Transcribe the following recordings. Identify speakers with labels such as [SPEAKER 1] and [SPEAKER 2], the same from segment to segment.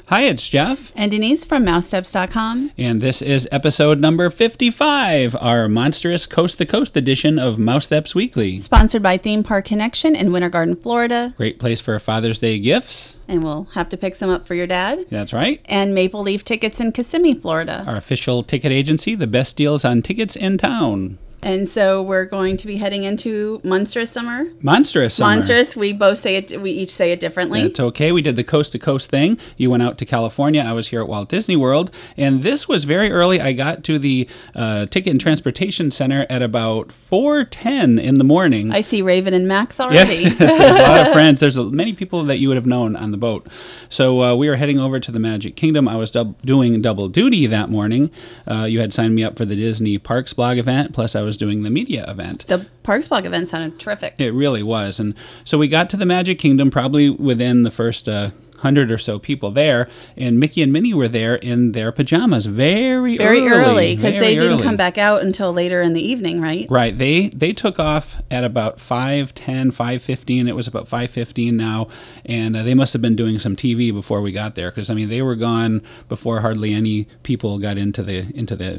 [SPEAKER 1] Hi, it's Jeff.
[SPEAKER 2] And Denise from Mousesteps.com.
[SPEAKER 1] And this is episode number 55, our monstrous coast-to-coast edition of Mousesteps Weekly.
[SPEAKER 2] Sponsored by Theme Park Connection in Winter Garden, Florida.
[SPEAKER 1] Great place for Father's Day gifts.
[SPEAKER 2] And we'll have to pick some up for your dad.
[SPEAKER 1] That's right.
[SPEAKER 2] And Maple Leaf Tickets in Kissimmee, Florida.
[SPEAKER 1] Our official ticket agency, the best deals on tickets in town.
[SPEAKER 2] And so we're going to be heading into Monstrous Summer.
[SPEAKER 1] Monstrous Summer.
[SPEAKER 2] Monstrous. We both say it. We each say it differently.
[SPEAKER 1] It's okay. We did the coast to coast thing. You went out to California. I was here at Walt Disney World, and this was very early. I got to the Ticket and Transportation Center at about 4:10 in the morning.
[SPEAKER 2] I see Raven and Max already.
[SPEAKER 1] Yes, there's a lot of friends. There's many people that you would have known on the boat. So we were heading over to the Magic Kingdom. I was doing double duty that morning. You had signed me up for the Disney Parks blog event, plus I was doing the media event.
[SPEAKER 2] The Parks blog event sounded terrific.
[SPEAKER 1] It really was. And so we got to the Magic Kingdom probably within the first 100 or so people there, and Mickey and Minnie were there in their pajamas very early.
[SPEAKER 2] Because they didn't come back out until later in the evening, right?
[SPEAKER 1] Right. They took off at about 5:10, 5:15. It was about 5:15 now, and they must have been doing some TV before we got there, because I mean they were gone before hardly any people got into the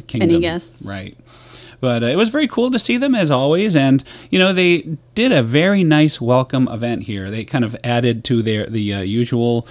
[SPEAKER 1] kingdom.
[SPEAKER 2] Any guests?
[SPEAKER 1] Right. But it was very cool to see them, as always. And, you know, they did a very nice welcome event here. They kind of added to the usual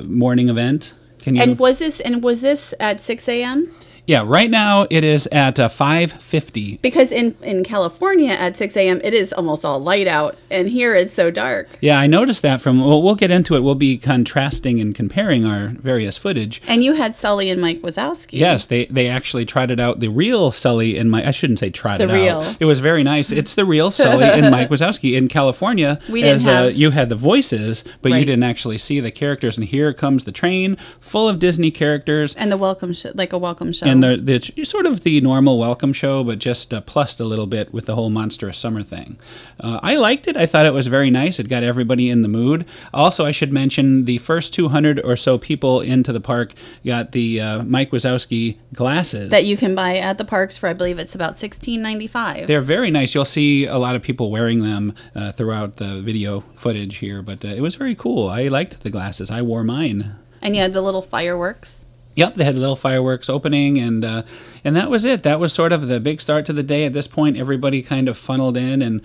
[SPEAKER 1] morning event.
[SPEAKER 2] And was this at 6 a.m.?
[SPEAKER 1] Yeah, right now it is at 5:50.
[SPEAKER 2] Because in California at 6 a.m. it is almost all light out, and here it's so dark.
[SPEAKER 1] Yeah, I noticed that we'll get into it. We'll be contrasting and comparing our various footage.
[SPEAKER 2] And you had Sully and Mike Wazowski.
[SPEAKER 1] Yes, they actually trotted out the real Sully and Mike. I shouldn't say trotted out. The real. It was very nice. It's the real Sully and Mike Wazowski. In California, you had the voices, but you didn't actually see the characters. And here comes the train full of Disney characters.
[SPEAKER 2] And the welcome like a welcome show.
[SPEAKER 1] And it's sort of the normal welcome show, but just plussed a little bit with the whole Monstrous Summer thing. I liked it. I thought it was very nice. It got everybody in the mood. Also, I should mention the first 200 or so people into the park got the Mike Wazowski glasses.
[SPEAKER 2] That you can buy at the parks for, I believe it's about $16.95.
[SPEAKER 1] They're very nice. You'll see a lot of people wearing them throughout the video footage here, but it was very cool. I liked the glasses. I wore mine.
[SPEAKER 2] And you had the little fireworks.
[SPEAKER 1] Yep, they had little fireworks opening, and that was it. That was sort of the big start to the day. At this point, everybody kind of funneled in, and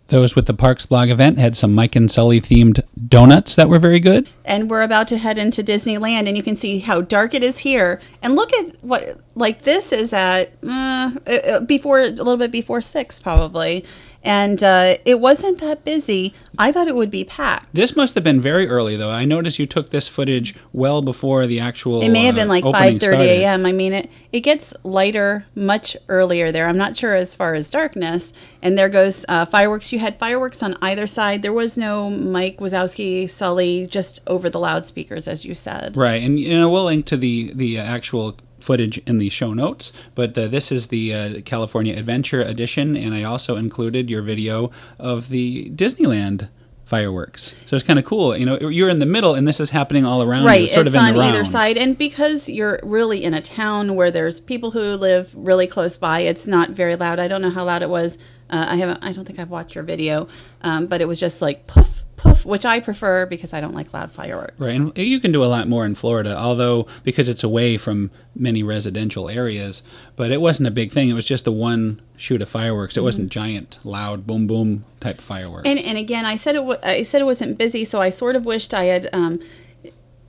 [SPEAKER 1] those with the Parks blog event had some Mike and Sully themed donuts that were very good.
[SPEAKER 2] And we're about to head into Disneyland, and you can see how dark it is here. And look at what, like, this is at a little bit before 6 probably. And it wasn't that busy. I thought it would be packed.
[SPEAKER 1] This must have been very early, though. I noticed you took this footage well before the actual
[SPEAKER 2] It may have been like 5:30
[SPEAKER 1] a.m.
[SPEAKER 2] a.m. I mean, it gets lighter much earlier there. I'm not sure as far as darkness. And there goes fireworks. You had fireworks on either side. There was no Mike Wazowski, Sully, just over the loudspeakers, as you said.
[SPEAKER 1] Right. And, you know, we'll link to the actual footage in the show notes, but this is the California Adventure edition, and I also included your video of the Disneyland fireworks. So it's kind of cool. You know, you're in the middle, and this is happening all around you, sort of in the round.
[SPEAKER 2] Right, it's on either side, and because you're really in a town where there's people who live really close by, it's not very loud. I don't know how loud it was. I don't think I've watched your video, but it was just like poof, poof, which I prefer because I don't like loud fireworks.
[SPEAKER 1] Right, and you can do a lot more in Florida, although because it's away from many residential areas, but it wasn't a big thing. It was just the one shoot of fireworks. It wasn't giant, loud, boom, boom type fireworks.
[SPEAKER 2] And again, I said it wasn't busy, so I sort of wished I had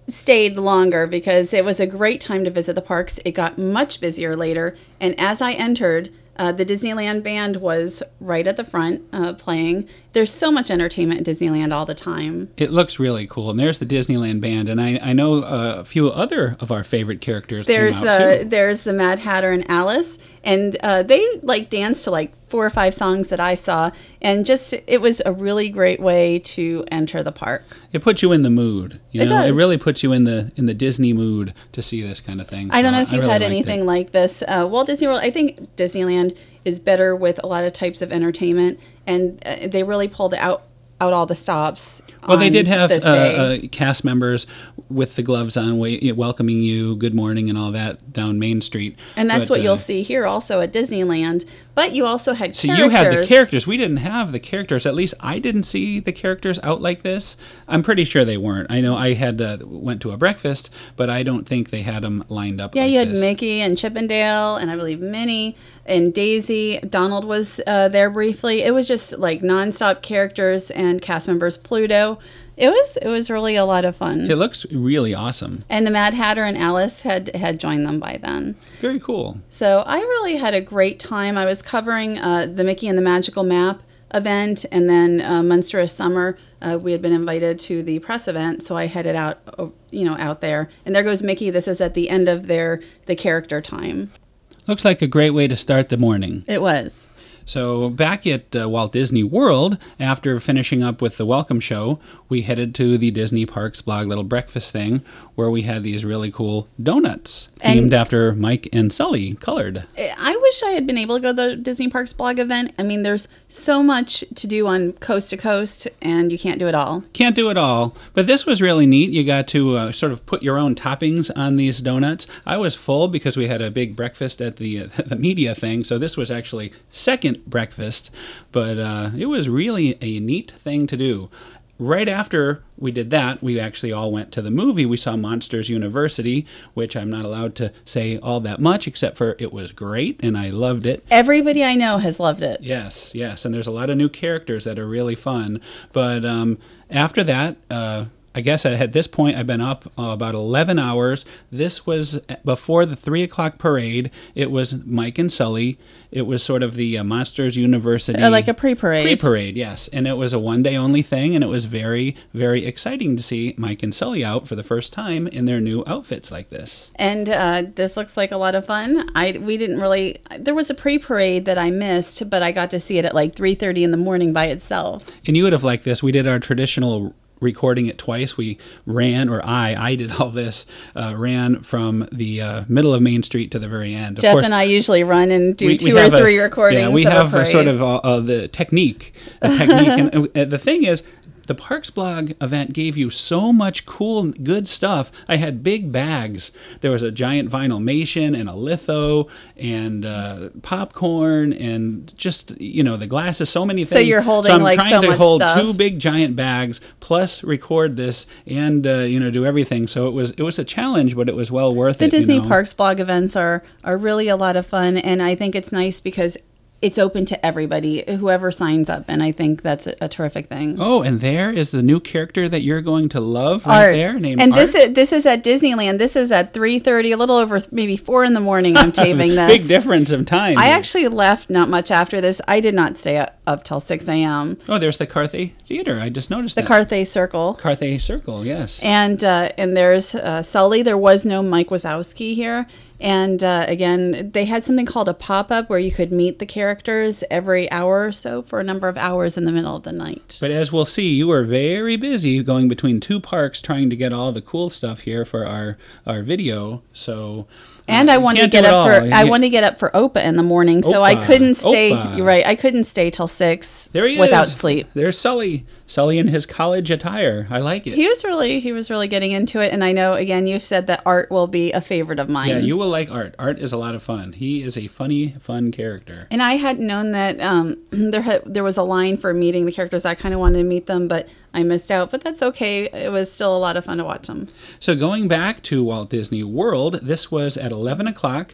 [SPEAKER 2] stayed longer because it was a great time to visit the parks. It got much busier later, and as I entered, the Disneyland band was right at the front playing. There's so much entertainment in Disneyland all the time.
[SPEAKER 1] It looks really cool. And there's the Disneyland band. And I know a few other of our favorite characters came out, too.
[SPEAKER 2] There's the Mad Hatter and Alice. And they like danced to like 4 or 5 songs that I saw. And just, it was a really great way to enter the park.
[SPEAKER 1] It puts you in the mood.
[SPEAKER 2] It does.
[SPEAKER 1] It really puts you in the Disney mood to see this kind of thing.
[SPEAKER 2] I don't know if you've had anything like this. Walt Disney World, I think Disneyland is better with a lot of types of entertainment, and they really pulled out all the stops.
[SPEAKER 1] Well, they did have cast members with the gloves on, welcoming you, good morning, and all that down Main Street.
[SPEAKER 2] And that's what you'll see here also at Disneyland. But you also had characters.
[SPEAKER 1] So you had the characters. We didn't have the characters. At least I didn't see the characters out like this. I'm pretty sure they weren't. I know I had went to a breakfast, but I don't think they had them lined up.
[SPEAKER 2] Yeah,
[SPEAKER 1] like
[SPEAKER 2] you had
[SPEAKER 1] this.
[SPEAKER 2] Mickey and Chippendale, and I believe Minnie and Daisy. Donald was there briefly. It was just like nonstop characters and cast members. Pluto. It was really a lot of fun.
[SPEAKER 1] It looks really awesome.
[SPEAKER 2] And the Mad Hatter and Alice had joined them by then.
[SPEAKER 1] Very cool.
[SPEAKER 2] So I really had a great time. I was covering the Mickey and the Magical Map event, and then Monstrous Summer. We had been invited to the press event, so I headed out, out there. And there goes Mickey. This is at the end of the character time.
[SPEAKER 1] Looks like a great way to start the morning.
[SPEAKER 2] It was.
[SPEAKER 1] So back at Walt Disney World, after finishing up with the welcome show, we headed to the Disney Parks blog little breakfast thing where we had these really cool donuts themed after Mike and Sully, colored.
[SPEAKER 2] I wish I had been able to go to the Disney Parks blog event. I mean, there's so much to do on coast to coast, and you can't do it all.
[SPEAKER 1] Can't do it all, but this was really neat. You got to sort of put your own toppings on these donuts. I was full because we had a big breakfast at the media thing, so this was actually second breakfast, but it was really a neat thing to do. Right after we did that, we actually all went to the movie. We saw Monsters University, which I'm not allowed to say all that much, except for it was great, and I loved it.
[SPEAKER 2] Everybody I know has loved it.
[SPEAKER 1] Yes, and there's a lot of new characters that are really fun. But after that, I guess at this point I've been up about 11 hours. This was before the 3 o'clock parade. It was Mike and Sully. It was sort of the Monsters University.
[SPEAKER 2] Like a pre-parade.
[SPEAKER 1] Pre-parade, yes. And it was a one-day only thing, and it was very, very exciting to see Mike and Sully out for the first time in their new outfits like this.
[SPEAKER 2] And this looks like a lot of fun. We didn't really... There was a pre-parade that I missed, but I got to see it at like 3:30 in the morning by itself.
[SPEAKER 1] And you would have liked this. We did our traditional recording it twice. We ran, or I did all this, ran from the middle of Main Street to the very end. Of
[SPEAKER 2] Jeff
[SPEAKER 1] course,
[SPEAKER 2] and I usually run and do two or three recordings.
[SPEAKER 1] Yeah, we have
[SPEAKER 2] a
[SPEAKER 1] sort of the technique. And the thing is, the Parks Blog event gave you so much cool, good stuff. I had big bags. There was a giant vinylmation and a litho and popcorn and just, the glasses, so many things.
[SPEAKER 2] So you're holding
[SPEAKER 1] I'm
[SPEAKER 2] like
[SPEAKER 1] trying
[SPEAKER 2] so
[SPEAKER 1] to
[SPEAKER 2] much
[SPEAKER 1] hold
[SPEAKER 2] stuff.
[SPEAKER 1] 2 big giant bags plus record this and, do everything. So it was a challenge, but it was well worth it.
[SPEAKER 2] The Disney Parks Blog events are really a lot of fun, and I think it's nice because it's open to everybody, whoever signs up, and I think that's a terrific thing.
[SPEAKER 1] Oh, and there is the new character that you're going to love right there, named Art.
[SPEAKER 2] This is at Disneyland. This is at 3:30, a little over maybe 4 in the morning. I'm taping this.
[SPEAKER 1] Big difference of time.
[SPEAKER 2] I actually left not much after this. I did not stay up till 6 a.m.
[SPEAKER 1] Oh, there's the Carthay Theater. I just noticed that.
[SPEAKER 2] The Carthay Circle.
[SPEAKER 1] Carthay Circle, yes.
[SPEAKER 2] And there's Sully. There was no Mike Wazowski here. And again, they had something called a pop-up where you could meet the characters every hour or so for a number of hours in the middle of the night.
[SPEAKER 1] But as we'll see, you were very busy going between 2 parks trying to get all the cool stuff here for our video. So
[SPEAKER 2] and I wanted to get up for Opa in the morning, so I couldn't stay. You're right, I couldn't stay till 6 without sleep.
[SPEAKER 1] There's Sully in his college attire. I like it.
[SPEAKER 2] He was really getting into it, and I know again you've said that Art will be a favorite of mine.
[SPEAKER 1] Yeah, you will like Art. Art is a lot of fun. He is a funny, fun character.
[SPEAKER 2] And I hadn't known that there was a line for meeting the characters. I kind of wanted to meet them, but I missed out. But that's okay. It was still a lot of fun to watch them.
[SPEAKER 1] So going back to Walt Disney World, this was at 11 o'clock.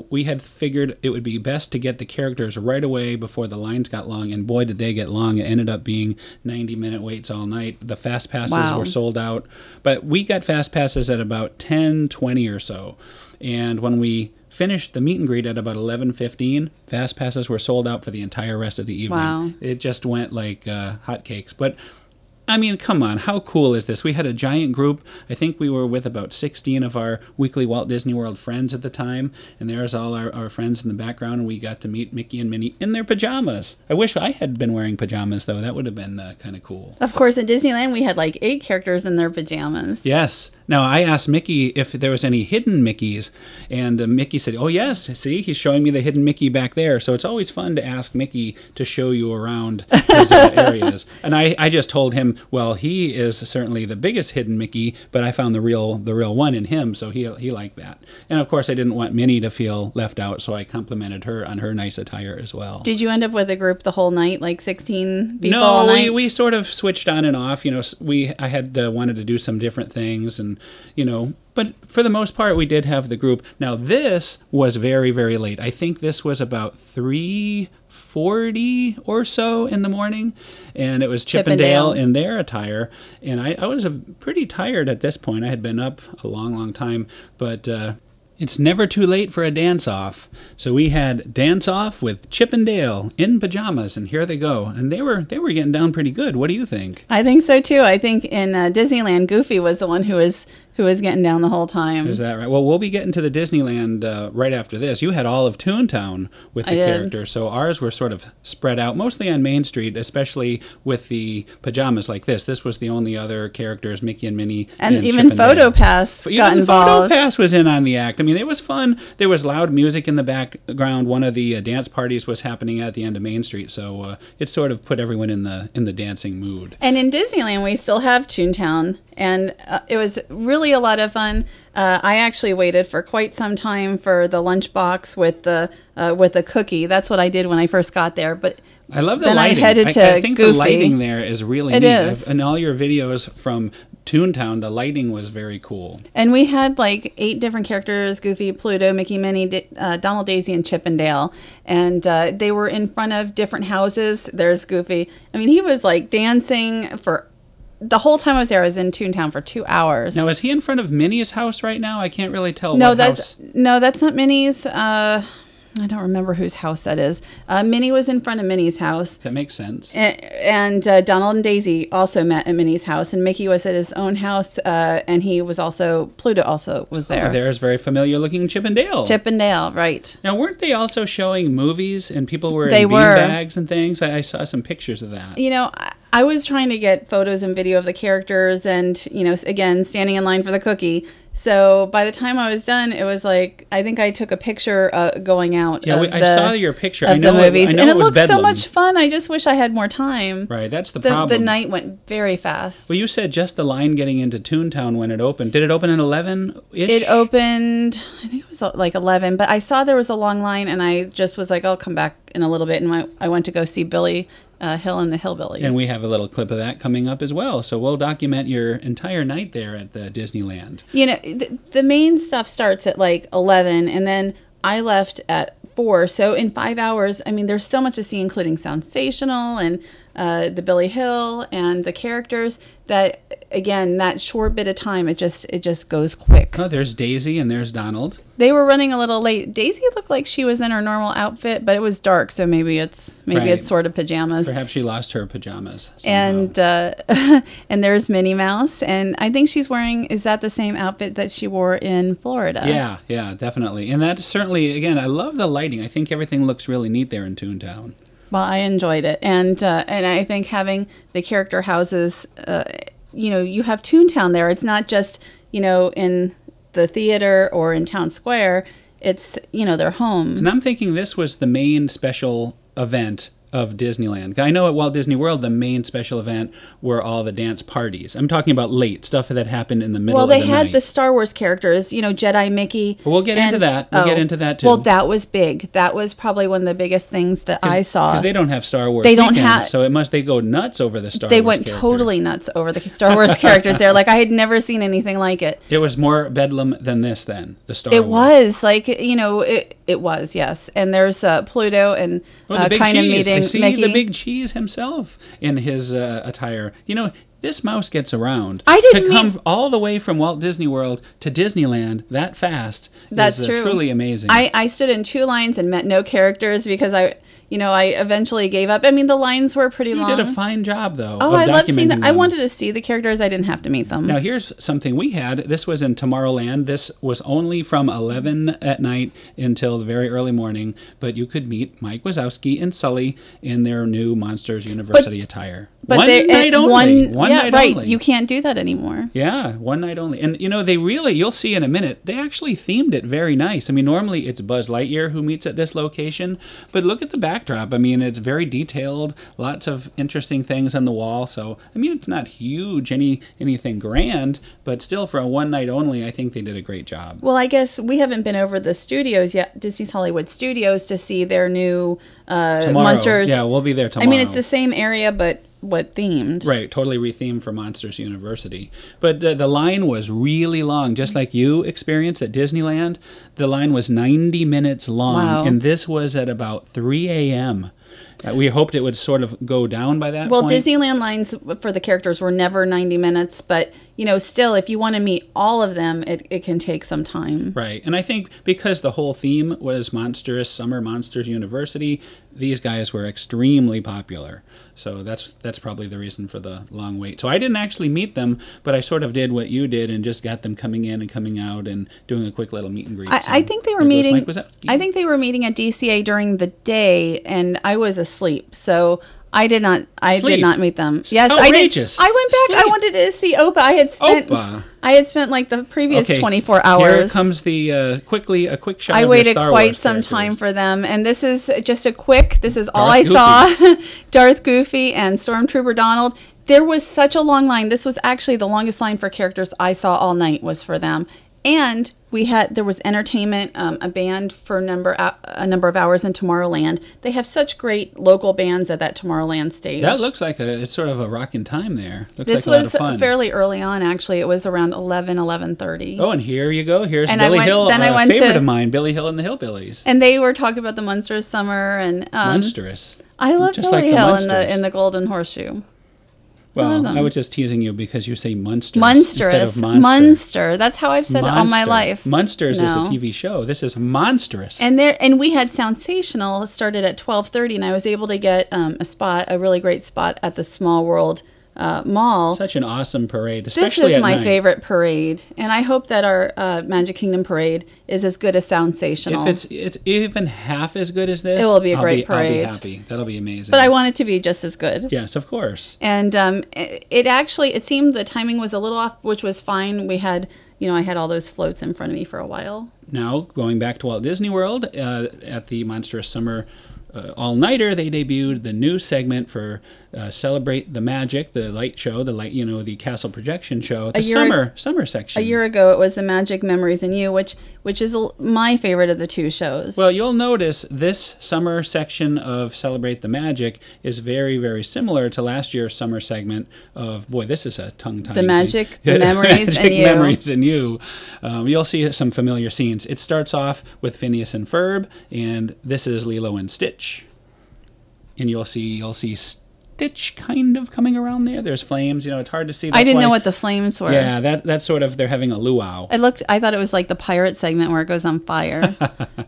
[SPEAKER 1] We had figured it would be best to get the characters right away before the lines got long, and boy, did they get long. It ended up being 90-minute waits all night. The fast passes were sold out, but we got fast passes at about 10:20 or so. And when we finished the meet and greet at about 11:15, fast passes were sold out for the entire rest of the evening.
[SPEAKER 2] Wow.
[SPEAKER 1] It just went like hotcakes. But I mean, come on, how cool is this? We had a giant group. I think we were with about 16 of our weekly Walt Disney World friends at the time, and there's all our friends in the background, and we got to meet Mickey and Minnie in their pajamas. I wish I had been wearing pajamas, though. That would have been kind of cool.
[SPEAKER 2] Of course, in Disneyland, we had like 8 characters in their pajamas.
[SPEAKER 1] Yes. Now, I asked Mickey if there was any hidden Mickeys, and Mickey said, oh, yes, see, he's showing me the hidden Mickey back there. So it's always fun to ask Mickey to show you around those areas. And I just told him, well, he is certainly the biggest hidden Mickey, but I found the real one in him, so he liked that. And of course, I didn't want Minnie to feel left out, so I complimented her on her nice attire as well.
[SPEAKER 2] Did you end up with a group the whole night, like 16 people all night?
[SPEAKER 1] No, we sort of switched on and off. I had wanted to do some different things, and but for the most part, we did have the group. Now, this was very, very late. I think this was about 3:40 or so in the morning, and it was Chip and Dale in their attire. And I was pretty tired at this point. I had been up a long, long time, but it's never too late for a dance-off. So we had dance-off with Chip and Dale in pajamas, and here they go. And they were getting down pretty good. What do you think?
[SPEAKER 2] I think so, too. I think in Disneyland, Goofy was the one who was getting down the whole time.
[SPEAKER 1] Is that right? Well, we'll be getting to the Disneyland right after this. You had all of Toontown with the characters, so ours were sort of spread out, mostly on Main Street, especially with the pajamas like this. This was the only other characters, Mickey and Minnie,
[SPEAKER 2] and even PhotoPass got involved.
[SPEAKER 1] PhotoPass was in on the act. I mean, it was fun. There was loud music in the background. One of the dance parties was happening at the end of Main Street, so it sort of put everyone in the dancing mood.
[SPEAKER 2] And in Disneyland, we still have Toontown, and it was really a lot of fun. I actually waited for quite some time for the lunchbox with the cookie. That's what I did when I first got there. But
[SPEAKER 1] I love the
[SPEAKER 2] then
[SPEAKER 1] lighting.
[SPEAKER 2] I headed to
[SPEAKER 1] I think
[SPEAKER 2] Goofy.
[SPEAKER 1] The lighting there is really
[SPEAKER 2] neat.
[SPEAKER 1] It
[SPEAKER 2] is.
[SPEAKER 1] In all your videos from Toontown, the lighting was very cool.
[SPEAKER 2] And we had like 8 different characters: Goofy, Pluto, Mickey, Minnie, Donald, Daisy, and Chip and Dale. And they were in front of different houses. There's Goofy. I mean, he was like dancing for the whole time I was there. I was in Toontown for 2 hours.
[SPEAKER 1] Now, is he in front of Minnie's house right now? I can't really tell.
[SPEAKER 2] No, that's not Minnie's. I don't remember whose house that is. Minnie was in front of Minnie's house.
[SPEAKER 1] That makes sense.
[SPEAKER 2] And Donald and Daisy also met at Minnie's house, and Mickey was at his own house, and Pluto also was there.
[SPEAKER 1] Oh, there's very familiar looking Chip and Dale.
[SPEAKER 2] Chip and Dale, right.
[SPEAKER 1] Now, weren't they also showing movies, and people were in beanbags and things? I saw some pictures of that.
[SPEAKER 2] I was trying to get photos and video of the characters and, again, standing in line for the cookie. So by the time I was done, it was like, I think I took a picture going out
[SPEAKER 1] I saw your picture.
[SPEAKER 2] Of the movies. And it looked
[SPEAKER 1] Bedlam.
[SPEAKER 2] so much fun. I just wish I had more time.
[SPEAKER 1] Right, that's the problem.
[SPEAKER 2] The night went very fast.
[SPEAKER 1] Well, you said just the line getting into Toontown when it opened. Did it open at 11-ish?
[SPEAKER 2] It opened, I think it was like 11, but I saw there was a long line, and I just was like, I'll come back in a little bit. And I went to go see Billy Hill and the Hillbillies.
[SPEAKER 1] And we have a little clip of that coming up as well. So we'll document your entire night there at the Disneyland.
[SPEAKER 2] The main stuff starts at like 11, and then I left at 4. So in 5 hours, I mean, there's so much to see, including Sensational and the Billy Hill and the characters, that again, that short bit of time, it just goes quick.
[SPEAKER 1] Oh, there's Daisy and there's Donald.
[SPEAKER 2] They were running a little late. Daisy looked like she was in her normal outfit, but it was dark, so maybe it's sort of pajamas.
[SPEAKER 1] Perhaps she lost her pajamas somehow.
[SPEAKER 2] And and there's Minnie Mouse, and I think she's wearing, is that the same outfit that she wore in Florida?
[SPEAKER 1] Yeah, definitely. And that certainly, again, I love the lighting. I think everything looks really neat there in Toontown.
[SPEAKER 2] Well, I enjoyed it, and I think having the character houses, you have Toontown there. It's not just in the theater or in Town Square. It's their home.
[SPEAKER 1] And I'm thinking this was the main special event of Disneyland. I know at Walt Disney World, the main special event were all the dance parties. I'm talking about late stuff that happened in the middle of the night.
[SPEAKER 2] Well, they had the Star Wars characters, Jedi Mickey.
[SPEAKER 1] We'll get into that. We'll get into that too.
[SPEAKER 2] Well, that was big. That was probably one of the biggest things that I saw.
[SPEAKER 1] Because they don't have Star Wars. So they go nuts over the Star Wars.
[SPEAKER 2] They went totally nuts over the Star Wars characters there. Like, I had never seen anything like it.
[SPEAKER 1] It was more bedlam than this then, the Star Wars.
[SPEAKER 2] It was like, it was, yes. And there's Pluto and kind of meeting Mickey.
[SPEAKER 1] The big cheese himself in his attire. This mouse gets around. Come all the way from Walt Disney World to Disneyland that fast.
[SPEAKER 2] That's true.
[SPEAKER 1] Truly amazing.
[SPEAKER 2] I stood in 2 lines and met no characters because I eventually gave up. I mean, the lines were pretty long.
[SPEAKER 1] You did a fine job, though.
[SPEAKER 2] Oh, I love seeing them. I wanted to see the characters. I didn't have to meet them.
[SPEAKER 1] Now, here's something we had. This was in Tomorrowland. This was only from 11 at night until the very early morning, but you could meet Mike Wazowski and Sully in their new Monsters University attire.
[SPEAKER 2] But
[SPEAKER 1] one night only. One night only.
[SPEAKER 2] You can't do that anymore.
[SPEAKER 1] Yeah, one night only. And, they really, you'll see in a minute, they actually themed it very nice. I mean, normally it's Buzz Lightyear who meets at this location, but look at the background backdrop. I mean, it's very detailed, lots of interesting things on the wall. So, I mean, it's not huge, anything grand, but still for a one night only, I think they did a great job.
[SPEAKER 2] Well, I guess we haven't been over the studios yet, Disney's Hollywood Studios, to see their new Monsters.
[SPEAKER 1] Yeah, we'll be there tomorrow.
[SPEAKER 2] I mean, it's the same area, but what themed?
[SPEAKER 1] Right, totally rethemed for Monsters University. But the line was really long, just like you experienced at Disneyland. The line was 90 minutes long,
[SPEAKER 2] Wow.
[SPEAKER 1] and this was at about 3 a.m. We hoped it would sort of go down by that
[SPEAKER 2] Well,
[SPEAKER 1] point.
[SPEAKER 2] Disneyland lines for the characters were never 90 minutes, but, you know, still, if you want to meet all of them, it can take some time.
[SPEAKER 1] Right, and I think because the whole theme was Monstrous Summer Monsters University, these guys were extremely popular. So that's probably the reason for the long wait. So I didn't actually meet them, but I sort of did what you did and just got them coming in and coming out and doing a quick little meet and greet.
[SPEAKER 2] I think they were meeting. I think they were meeting at DCA during the day, and I was asleep, so I did not. I did not meet them. Yes,
[SPEAKER 1] outrageous.
[SPEAKER 2] I did. I went back. I wanted to see Opa. I had spent like the previous 24 hours.
[SPEAKER 1] Here comes the a quick shot.
[SPEAKER 2] I
[SPEAKER 1] of
[SPEAKER 2] waited
[SPEAKER 1] your Star
[SPEAKER 2] quite
[SPEAKER 1] Wars
[SPEAKER 2] some
[SPEAKER 1] characters.
[SPEAKER 2] time for them, and this is just a quick. This is all
[SPEAKER 1] Darth
[SPEAKER 2] I
[SPEAKER 1] Goofy.
[SPEAKER 2] saw. Darth Goofy and Stormtrooper Donald. There was such a long line. This was actually the longest line for characters I saw all night was for them. And there was entertainment, a band for a number of hours in Tomorrowland. They have such great local bands at that Tomorrowland stage.
[SPEAKER 1] That looks like it's sort of a rocking time there. Looks
[SPEAKER 2] this
[SPEAKER 1] like a lot
[SPEAKER 2] was
[SPEAKER 1] of fun.
[SPEAKER 2] fairly early on, actually. It was around 11:30.
[SPEAKER 1] Oh, and here you go. Here's
[SPEAKER 2] And
[SPEAKER 1] Billy Hill,
[SPEAKER 2] then I
[SPEAKER 1] a
[SPEAKER 2] went
[SPEAKER 1] favorite
[SPEAKER 2] to-
[SPEAKER 1] of mine, Billy Hill and the Hillbillies.
[SPEAKER 2] And they were talking about the Monstrous Summer and
[SPEAKER 1] Monstrous.
[SPEAKER 2] I love
[SPEAKER 1] Just
[SPEAKER 2] Billy
[SPEAKER 1] like the
[SPEAKER 2] Hill
[SPEAKER 1] Munsters.
[SPEAKER 2] in the Golden Horseshoe.
[SPEAKER 1] Well, I was just teasing you because you say Munsters
[SPEAKER 2] Monstrous.
[SPEAKER 1] instead of Monster.
[SPEAKER 2] Monster. That's how I've said it all my
[SPEAKER 1] Monster.
[SPEAKER 2] life.
[SPEAKER 1] Munsters is a
[SPEAKER 2] No.
[SPEAKER 1] TV show. This is Monstrous.
[SPEAKER 2] And we had Soundsational started at 12:30, and I was able to get a really great spot at the Small World Mall.
[SPEAKER 1] Such an awesome parade,
[SPEAKER 2] This
[SPEAKER 1] especially
[SPEAKER 2] is
[SPEAKER 1] at
[SPEAKER 2] my
[SPEAKER 1] night.
[SPEAKER 2] favorite parade, and I hope that our Magic Kingdom parade is as good as Soundsational.
[SPEAKER 1] If it's even half as good as this,
[SPEAKER 2] It will be a great parade.
[SPEAKER 1] I'll be happy. That'll be amazing.
[SPEAKER 2] But I want it to be just as good.
[SPEAKER 1] Yes, of course.
[SPEAKER 2] And it seemed the timing was a little off, which was fine. We had, I had all those floats in front of me for a while.
[SPEAKER 1] Now, going back to Walt Disney World, at the Monstrous Summer All-Nighter, they debuted the new segment for Celebrate the Magic, the light show, the castle projection show, the summer section.
[SPEAKER 2] A year ago, it was the Magic Memories in You, which is my favorite of the two shows.
[SPEAKER 1] Well, you'll notice this summer section of Celebrate the Magic is very, very similar to last year's summer segment of, boy, this is a tongue-tying
[SPEAKER 2] The Magic,
[SPEAKER 1] thing.
[SPEAKER 2] the Memories
[SPEAKER 1] Magic
[SPEAKER 2] in You.
[SPEAKER 1] Memories in You. You'll see some familiar scenes. It starts off with Phineas and Ferb, and this is Lilo and Stitch. And you'll see Stitch kind of coming around there. There's flames. It's hard to see.
[SPEAKER 2] I didn't know what the flames were.
[SPEAKER 1] Yeah, that's sort of, they're having a luau.
[SPEAKER 2] I thought it was like the pirate segment where it goes on fire.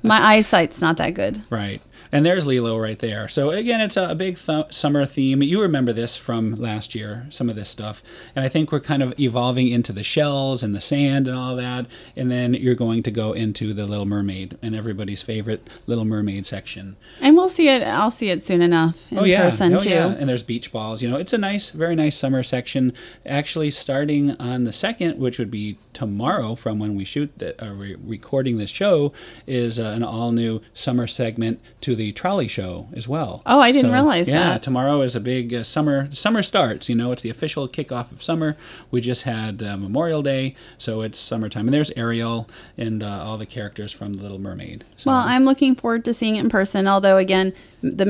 [SPEAKER 2] My eyesight's not that good.
[SPEAKER 1] Right. And there's Lilo right there. So again, it's a big summer theme. You remember this from last year, some of this stuff. And I think we're kind of evolving into the shells and the sand and all that. And then you're going to go into the Little Mermaid and everybody's favorite Little Mermaid section.
[SPEAKER 2] And we'll see it. I'll see it soon enough in person too.
[SPEAKER 1] Yeah. And there's beach balls. It's a very nice summer section. Actually, starting on the 2nd, which would be tomorrow from when we recording this show, is an all-new summer segment to the trolley show as well.
[SPEAKER 2] Oh, I didn't realize that.
[SPEAKER 1] Yeah, tomorrow is a big summer starts. It's the official kickoff of summer. We just had Memorial Day, so it's summertime. And there's Ariel and all the characters from The Little Mermaid. So,
[SPEAKER 2] well, I'm looking forward to seeing it in person, although, again, the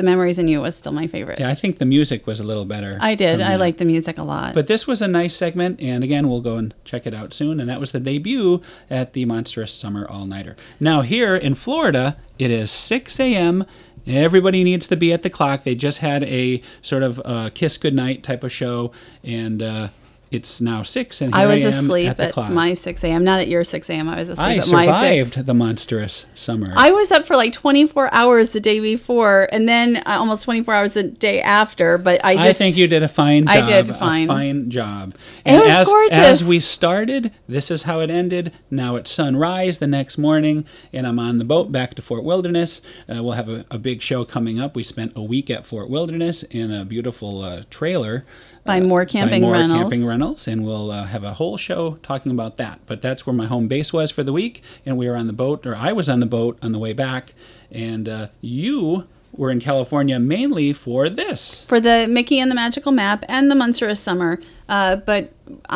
[SPEAKER 2] Memories in You was still my favorite.
[SPEAKER 1] yeah, I think the music was a little better.
[SPEAKER 2] I did.
[SPEAKER 1] from
[SPEAKER 2] I
[SPEAKER 1] that.
[SPEAKER 2] liked the music a lot.
[SPEAKER 1] But this was a nice segment, and again, we'll go and check it out soon. And that was the debut at the Monstrous Summer All-Nighter. Now, here in Florida, it is 6 a.m. Everybody needs to be at the clock. They just had a sort of kiss goodnight type of show, and it's now 6, and here
[SPEAKER 2] I was
[SPEAKER 1] am
[SPEAKER 2] asleep
[SPEAKER 1] at the clock.
[SPEAKER 2] my 6 a.m. Not at your 6 a.m. I was asleep
[SPEAKER 1] I
[SPEAKER 2] at my 6.
[SPEAKER 1] survived the Monstrous Summer.
[SPEAKER 2] I was up for like 24 hours the day before, and then almost 24 hours the day after. But I
[SPEAKER 1] think you did a fine job.
[SPEAKER 2] I did fine.
[SPEAKER 1] A fine job.
[SPEAKER 2] It
[SPEAKER 1] And
[SPEAKER 2] was gorgeous.
[SPEAKER 1] As we started, this is how it ended. Now it's sunrise the next morning, and I'm on the boat back to Fort Wilderness. We'll have a big show coming up. We spent a week at Fort Wilderness in a beautiful trailer.
[SPEAKER 2] By More Camping
[SPEAKER 1] Rentals, and we'll have a whole show talking about that. But that's where my home base was for the week, and we were on the boat, or I was on the boat on the way back, and you were in California mainly for this.
[SPEAKER 2] For the Mickey and the Magical Map and the Monstrous Summer. But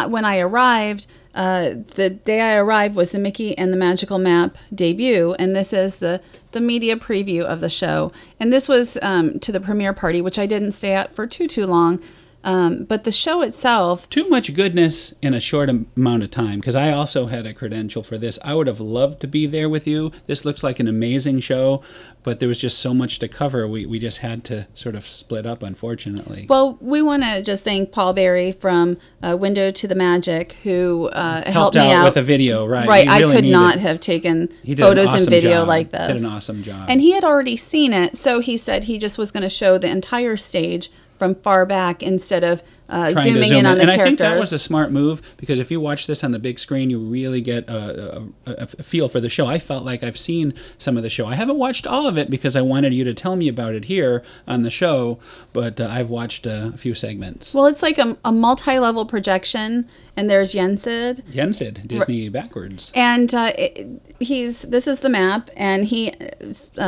[SPEAKER 2] when I arrived, the day I arrived was the Mickey and the Magical Map debut, and this is the media preview of the show. And this was to the premiere party, which I didn't stay at for too long. But the show itself...
[SPEAKER 1] Too much goodness in a short amount of time, because I also had a credential for this. I would have loved to be there with you. This looks like an amazing show, but there was just so much to cover. We just had to sort of split up, unfortunately.
[SPEAKER 2] Well, we want to just thank Paul Berry from Window to the Magic, who helped me out
[SPEAKER 1] with the video, right?
[SPEAKER 2] Right, really I could not have taken photos and video like this.
[SPEAKER 1] He did an awesome job.
[SPEAKER 2] And he had already seen it, so he said he just was going to show the entire stage from far back instead of zooming in on the characters.
[SPEAKER 1] And I think that was a smart move, because if you watch this on the big screen, you really get a feel for the show. I felt like I've seen some of the show. I haven't watched all of it because I wanted you to tell me about it here on the show, but I've watched a few segments.
[SPEAKER 2] Well, it's like a multi-level projection, and there's Yensid.
[SPEAKER 1] Yensid, Disney backwards.
[SPEAKER 2] And this is the map, and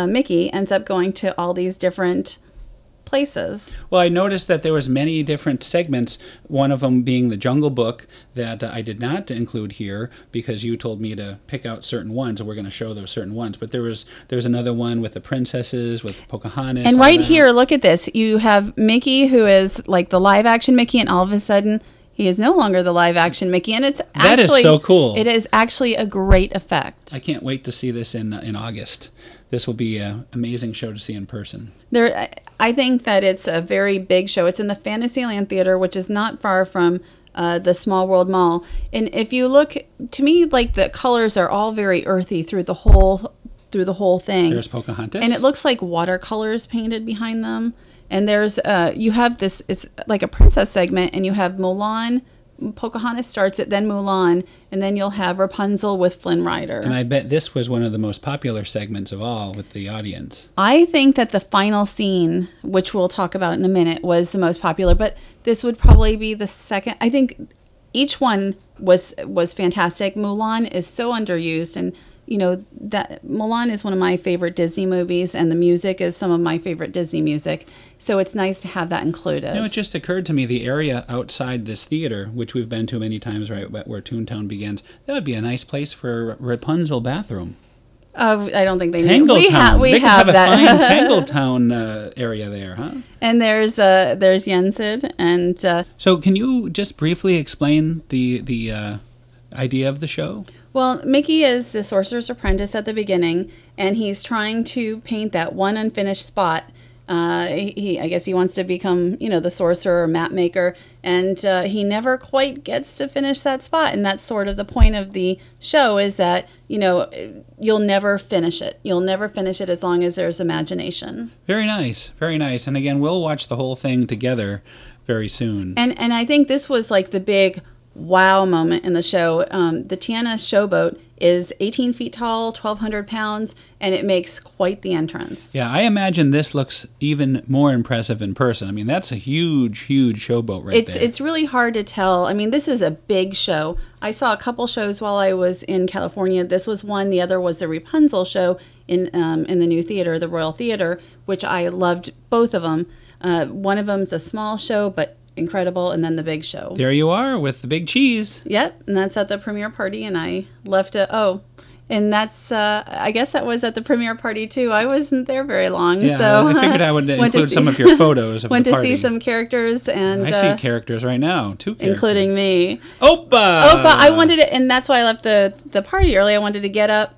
[SPEAKER 2] Mickey ends up going to all these different places.
[SPEAKER 1] Well, I noticed that there was many different segments, one of them being the Jungle Book that I did not include here because you told me to pick out certain ones, and we're going to show those certain ones. But there's another one with the princesses, with Pocahontas.
[SPEAKER 2] And right here, look at this. You have Mickey, who is like the live-action Mickey, and all of a sudden he is no longer the live-action Mickey, and
[SPEAKER 1] that is so cool.
[SPEAKER 2] It is actually a great effect.
[SPEAKER 1] I can't wait to see this in August. This will be an amazing show to see in person.
[SPEAKER 2] I think that it's a very big show. It's in the Fantasyland Theater, which is not far from the Small World Mall. And if you look, to me, like the colors are all very earthy through the whole thing.
[SPEAKER 1] There's Pocahontas,
[SPEAKER 2] and it looks like watercolors painted behind them. And there's you have this. It's like a princess segment, and you have Mulan. Pocahontas starts it, then Mulan, and then you'll have Rapunzel with Flynn Rider.
[SPEAKER 1] And I bet this was one of the most popular segments of all with the audience.
[SPEAKER 2] I think that the final scene, which we'll talk about in a minute, was the most popular, but this would probably be the second. I think each one was fantastic. Mulan is so underused, and you know that Mulan is one of my favorite Disney movies, and the music is some of my favorite Disney music. So it's nice to have that included.
[SPEAKER 1] You know, it just occurred to me, the area outside this theater, which we've been to many times, right where Toontown begins, that would be a nice place for a Rapunzel bathroom.
[SPEAKER 2] I don't think they
[SPEAKER 1] need.
[SPEAKER 2] We have that.
[SPEAKER 1] Fine Tangletown area there, huh?
[SPEAKER 2] And there's Yensid, and
[SPEAKER 1] so can you just briefly explain the idea of the show?
[SPEAKER 2] Well, Mickey is the sorcerer's apprentice at the beginning, and he's trying to paint that one unfinished spot. I guess he wants to become, the sorcerer or map maker, and he never quite gets to finish that spot. And that's sort of the point of the show, is that, you'll never finish it. You'll never finish it as long as there's imagination.
[SPEAKER 1] Very nice. Very nice. And again, we'll watch the whole thing together very soon.
[SPEAKER 2] And I think this was like the big wow moment in the show. The Tiana Showboat is 18 feet tall, 1,200 pounds, and it makes quite the entrance.
[SPEAKER 1] Yeah, I imagine this looks even more impressive in person. I mean, that's a huge, huge showboat there.
[SPEAKER 2] It's really hard to tell. I mean, this is a big show. I saw a couple shows while I was in California. This was one. The other was the Rapunzel show in the new theater, the Royal Theater, which I loved both of them. One of them's a small show, but incredible, and then the big show.
[SPEAKER 1] There you are with the big cheese.
[SPEAKER 2] Yep, and that's at the premiere party, and I left it. And that's I guess that was at the premiere party too. I wasn't there very long,
[SPEAKER 1] yeah,
[SPEAKER 2] so
[SPEAKER 1] I figured I would include some of your photos of
[SPEAKER 2] went
[SPEAKER 1] the party.
[SPEAKER 2] Went to see some characters, and
[SPEAKER 1] I see characters right now, 2 characters,
[SPEAKER 2] including me.
[SPEAKER 1] Opa.
[SPEAKER 2] I wanted it, and that's why I left the party early. I wanted to get up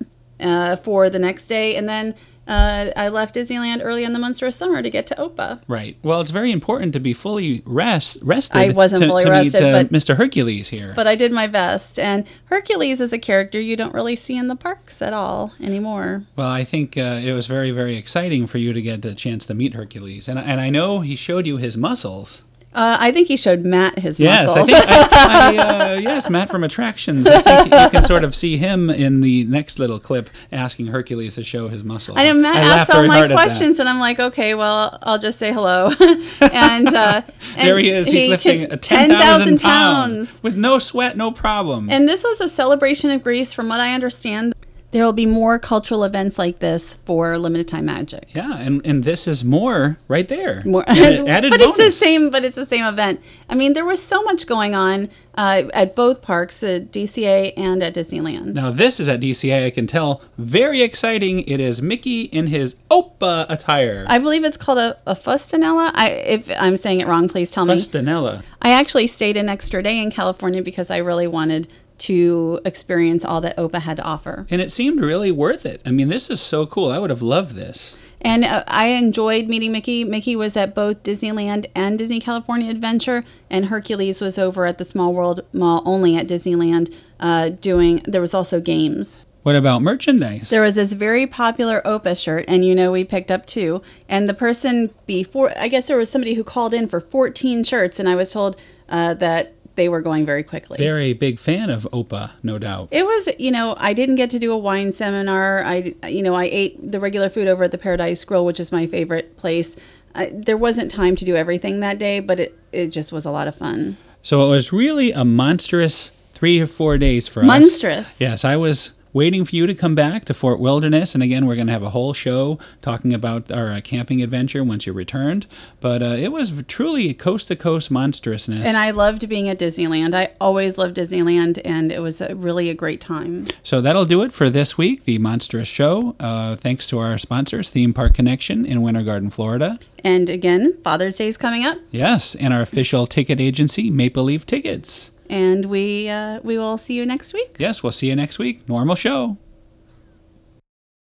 [SPEAKER 2] for the next day, and then I left Disneyland early in the Monstrous Summer to get to Opa.
[SPEAKER 1] Right. Well, it's very important to be fully rested.
[SPEAKER 2] I wasn't fully rested,
[SPEAKER 1] but Mr. Hercules here.
[SPEAKER 2] But I did my best. And Hercules is a character you don't really see in the parks at all anymore.
[SPEAKER 1] Well, I think it was very, very exciting for you to get the chance to meet Hercules. And I know he showed you his muscles.
[SPEAKER 2] I think he showed Matt his
[SPEAKER 1] Yes,
[SPEAKER 2] muscles.
[SPEAKER 1] yes, Matt from Attractions. I think you can sort of see him in the next little clip asking Hercules to show his muscles.
[SPEAKER 2] I know Matt asked all my questions, and I'm like, okay, well, I'll just say hello. and
[SPEAKER 1] there he is. He's lifting 10,000 pounds with no sweat, no problem.
[SPEAKER 2] And this was a celebration of Greece, from what I understand. There will be more cultural events like this for limited time magic.
[SPEAKER 1] Yeah, and this is more right there.
[SPEAKER 2] More,
[SPEAKER 1] added
[SPEAKER 2] but
[SPEAKER 1] bonus.
[SPEAKER 2] it's the same event. I mean, there was so much going on at both parks, at DCA and at Disneyland.
[SPEAKER 1] Now this is at DCA, I can tell. Very exciting. It is Mickey in his Opa attire.
[SPEAKER 2] I believe it's called a fustanella. If I'm saying it wrong, please tell me.
[SPEAKER 1] Fustanella.
[SPEAKER 2] I actually stayed an extra day in California because I really wanted to experience all that Opa had to offer.
[SPEAKER 1] And it seemed really worth it. I mean, this is so cool. I would have loved this.
[SPEAKER 2] And I enjoyed meeting Mickey. Mickey was at both Disneyland and Disney California Adventure, and Hercules was over at the Small World Mall only at Disneyland there was also games.
[SPEAKER 1] What about merchandise?
[SPEAKER 2] There was this very popular Opa shirt, and we picked up 2. And the person before, I guess there was somebody who called in for 14 shirts, and I was told that they were going very quickly.
[SPEAKER 1] Very big fan of Opa, no doubt.
[SPEAKER 2] It was, I didn't get to do a wine seminar. I ate the regular food over at the Paradise Grill, which is my favorite place. There wasn't time to do everything that day, but it just was a lot of fun.
[SPEAKER 1] So it was really a monstrous 3 or 4 days for us.
[SPEAKER 2] Monstrous.
[SPEAKER 1] Yes, I was waiting for you to come back to Fort Wilderness. And again, we're going to have a whole show talking about our camping adventure once you returned. But it was truly coast-to-coast monstrousness.
[SPEAKER 2] And I loved being at Disneyland. I always loved Disneyland, and it was really a great time.
[SPEAKER 1] So that'll do it for this week, the Monstrous Show. Thanks to our sponsors, Theme Park Connection in Winter Garden, Florida.
[SPEAKER 2] And again, Father's Day is coming up.
[SPEAKER 1] Yes, and our official ticket agency, Maple Leaf Tickets.
[SPEAKER 2] And we will see you next week.
[SPEAKER 1] Yes, we'll see you next week. Normal show.